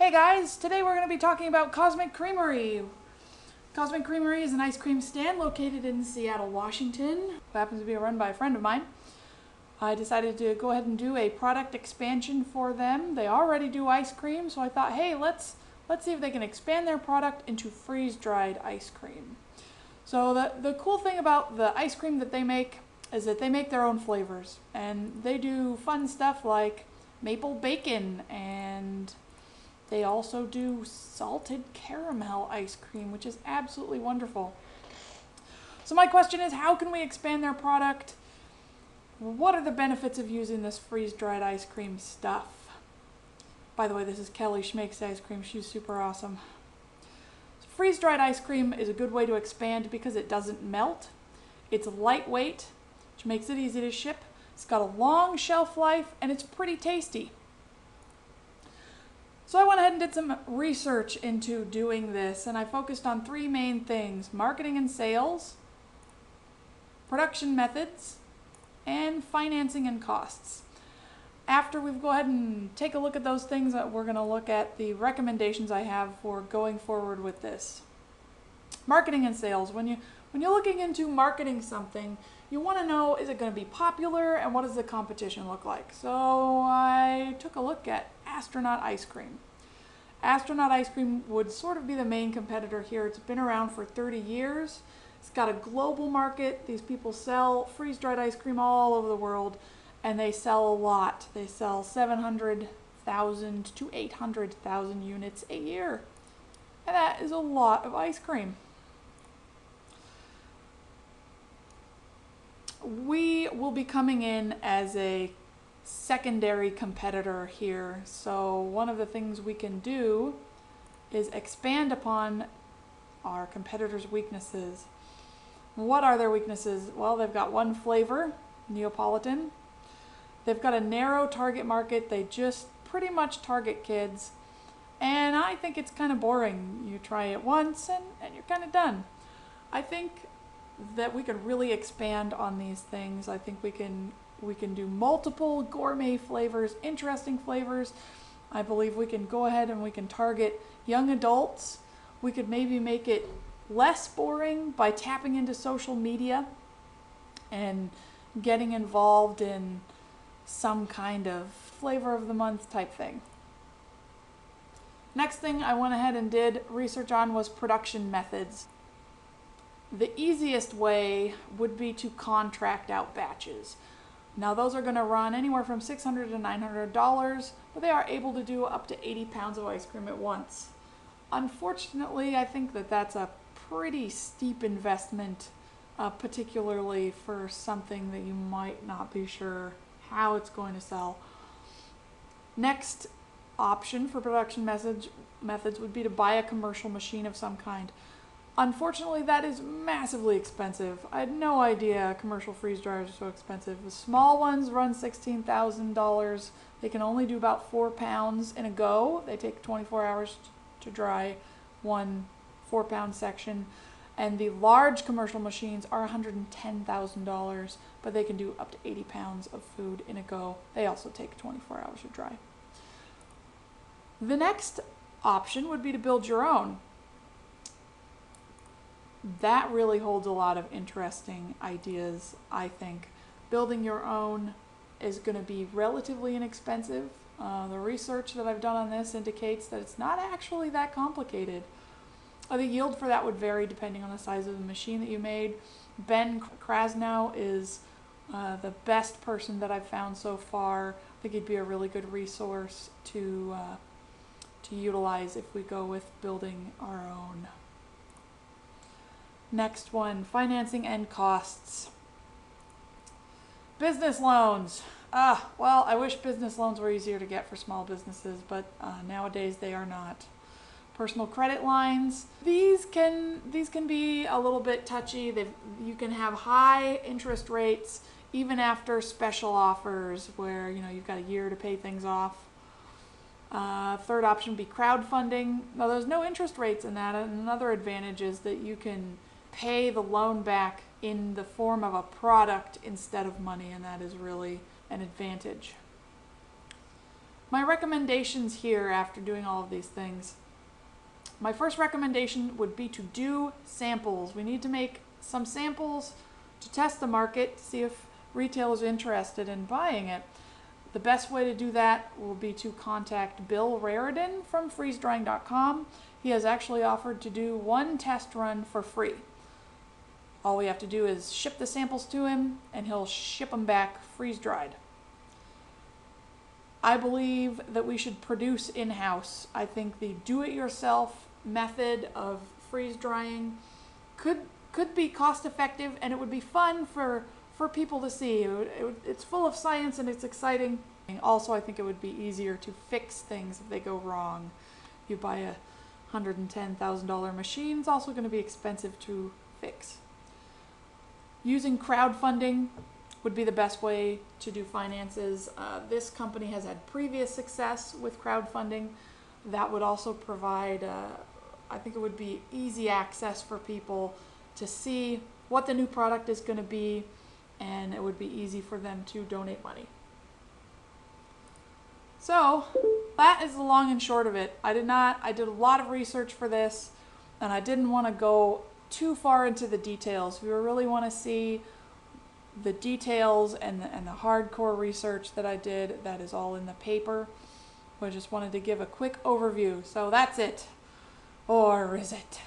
Hey guys, today we're going to be talking about Cosmic Creamery. Cosmic Creamery is an ice cream stand located in Seattle, Washington. It happens to be run by a friend of mine. I decided to go ahead and do a product expansion for them. They already do ice cream, so I thought, hey, let's see if they can expand their product into freeze-dried ice cream. So the cool thing about the ice cream that they make is that they make their own flavors, and they do fun stuff like maple bacon, and they also do salted caramel ice cream, which is absolutely wonderful. So my question is, how can we expand their product? What are the benefits of using this freeze-dried ice cream stuff? By the way, this is Kelly. She makes ice cream. She's super awesome. So freeze-dried ice cream is a good way to expand because it doesn't melt. It's lightweight, which makes it easy to ship. It's got a long shelf life, and it's pretty tasty. So I went ahead and did some research into doing this, and I focused on three main things: marketing and sales, production methods, and financing and costs. After we go ahead and take a look at those things, we're going to look at the recommendations I have for going forward with this. Marketing and sales. When you're looking into marketing something, you want to know, is it going to be popular, and what does the competition look like? So I took a look at Astronaut ice cream. Astronaut ice cream would sort of be the main competitor here. It's been around for 30 years. It's got a global market. These people sell freeze-dried ice cream all over the world, and they sell a lot. They sell 700,000 to 800,000 units a year. And that is a lot of ice cream. We will be coming in as a secondary competitor here. So one of the things we can do is expand upon our competitors' weaknesses. What are their weaknesses? Well, they've got one flavor, Neapolitan. They've got a narrow target market. They just pretty much target kids. And I think it's kind of boring. You try it once and you're kind of done. I think that we could really expand on these things. I think we can do multiple gourmet flavors, interesting flavors. I believe we can go ahead and we can target young adults. We could maybe make it less boring by tapping into social media and getting involved in some kind of flavor of the month type thing. Next thing I went ahead and did research on was production methods. The easiest way would be to contract out batches. Now those are going to run anywhere from $600 to $900, but they are able to do up to 80 pounds of ice cream at once. Unfortunately, I think that that's a pretty steep investment, particularly for something that you might not be sure how it's going to sell. Next option for production methods would be to buy a commercial machine of some kind. Unfortunately, that is massively expensive. I had no idea commercial freeze dryers are so expensive. The small ones run $16,000. They can only do about 4 pounds in a go. They take 24 hours to dry one 4-pound section. And the large commercial machines are $110,000, but they can do up to 80 pounds of food in a go. They also take 24 hours to dry. The next option would be to build your own. That really holds a lot of interesting ideas, I think. Building your own is going to be relatively inexpensive. The research that I've done on this indicates that it's not actually that complicated. The yield for that would vary depending on the size of the machine that you made. Ben Krasnow is the best person that I've found so far. I think he'd be a really good resource to utilize if we go with building our own. Next one, financing and costs. Business loans. Well, I wish business loans were easier to get for small businesses, but nowadays they are not. Personal credit lines. These can be a little bit touchy. You can have high interest rates even after special offers where you've got a year to pay things off. Third option would be crowdfunding. Now there's no interest rates in that, and another advantage is that you can pay the loan back in the form of a product instead of money, and that is really an advantage. My recommendations here after doing all of these things. My first recommendation would be to do samples. We need to make some samples to test the market, to see if retail is interested in buying it. The best way to do that will be to contact Bill Raridan from freezedrying.com. He has actually offered to do one test run for free. All we have to do is ship the samples to him and he'll ship them back freeze-dried. I believe that we should produce in-house. I think the do-it-yourself method of freeze-drying could be cost-effective, and it would be fun for people to see. It's full of science and it's exciting. Also, I think it would be easier to fix things if they go wrong. You buy a $110,000 machine, it's also going to be expensive to fix. Using crowdfunding would be the best way to do finances. This company has had previous success with crowdfunding. That would also provide, I think it would be easy access for people to see what the new product is going to be, and it would be easy for them to donate money. So that is the long and short of it. I did a lot of research for this, and I didn't want to go too far into the details. We really want to see the details and the hardcore research that I did. That is all in the paper. I just wanted to give a quick overview. So that's it. Or is it?